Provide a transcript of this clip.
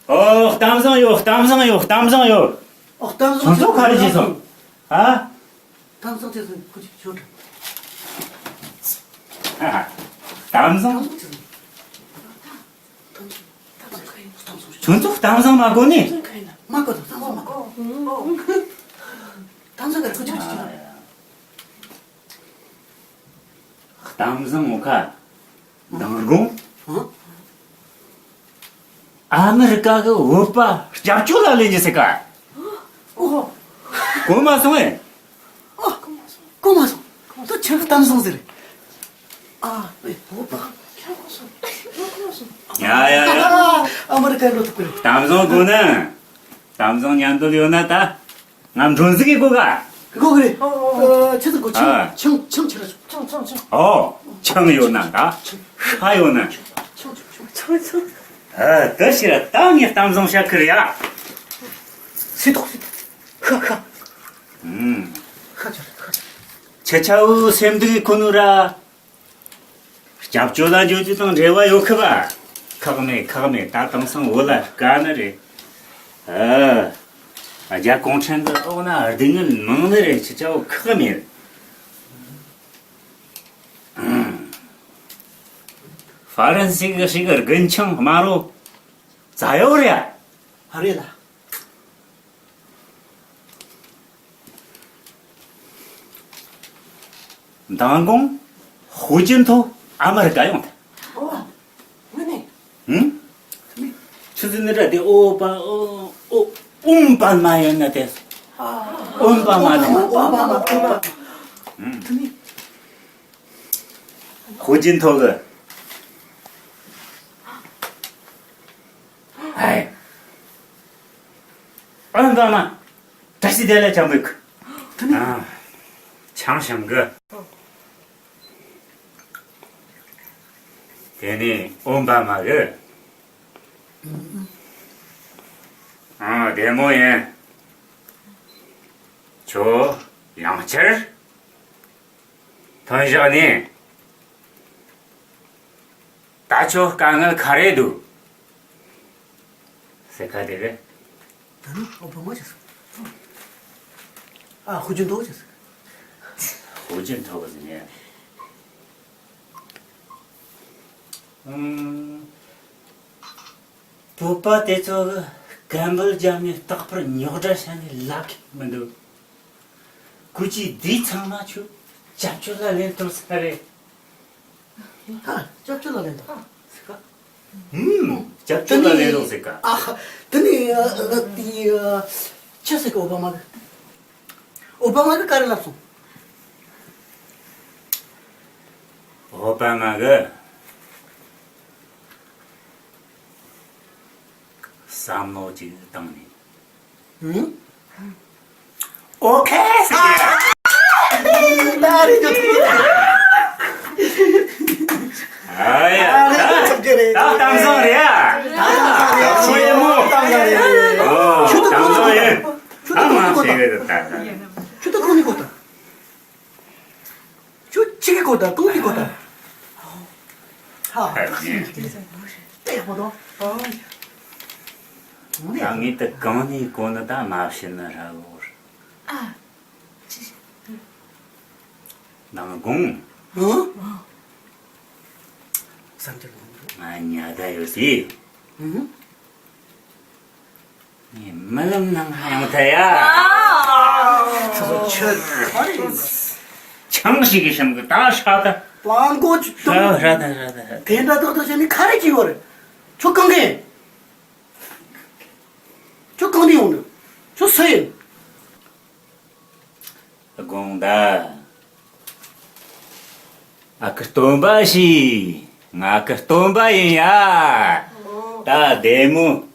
담성요. 전속 가르치소. 아? 담성에서 그지 좋다. 담성? 전속 담성 마고니? 맞거든. 담성 맞. 담성가 그지 그지. 담성 뭐가? 당공? 어? 아메리카가 오빠 잡초라는지 색깔. 고마송해. 고마서. 또 제가 담성들이. 아, 오빠. 야야야. 아메리카노 특별히. 담성구는 담성 얀돌이오나다. 남 존스기 고가. 그거 그래. 저들 그 청 쳐라줘. 청요나다. 하요나. 청. 뜻이라 땅이 담성 샤크리야. 시도. 하하. 하자. 제차우 샘등이 코누라. 잡초다 조지동 레와 요크바. 카가메 따땅성 올라 까나리. 아자 공천도 오나 어딘은 멍들이 진짜 크가메. 파란색 시거 근청 마로 자요랴. 하리다. 당공 호진토 아메리카용. 왜네? 응? 추진들한테 오바 운반마였나 돼서. 운반마네. 오바마. 호진토가. 아이. 운반마. 다시 될래 잠을까. 아, 창상거. 괜히 운반마가. 데모에 저 양철 던전이 따초 깡을 가래도 세카데를 나는 오빠 맞았어. 후준도 오셨어. 호진 터거든요. 부파 대처 gamble jam이 딱 про 여자산이 락이 만도 굳이 네 참마주 잡초라 렌토 사래. 짭짤하 된다. 잡초라 렌토 색깔. 드니 쳤을까 오바마가 깔아놨어. 오바마가 삼노지 당니. 응? 오케이 새끼야. 날이 좋다. 아야. 참견해. 당선이야. 당선이. 아마 시계됐다. 저도 그런 거다. 저 지게 거다. 똥이 거다. 당이 또 건이 고나다 마시느라고. 나공. 상처를 아니야다 요새. 이 말름낭 하영타야. 청식이 심고 다 사다. 빵고 사다. 된다도 재미 카레지 거래. 조건게. 조건이 오늘. 좋어요. 공다. 아크톰바시. 아크톰바이야. 다 데모.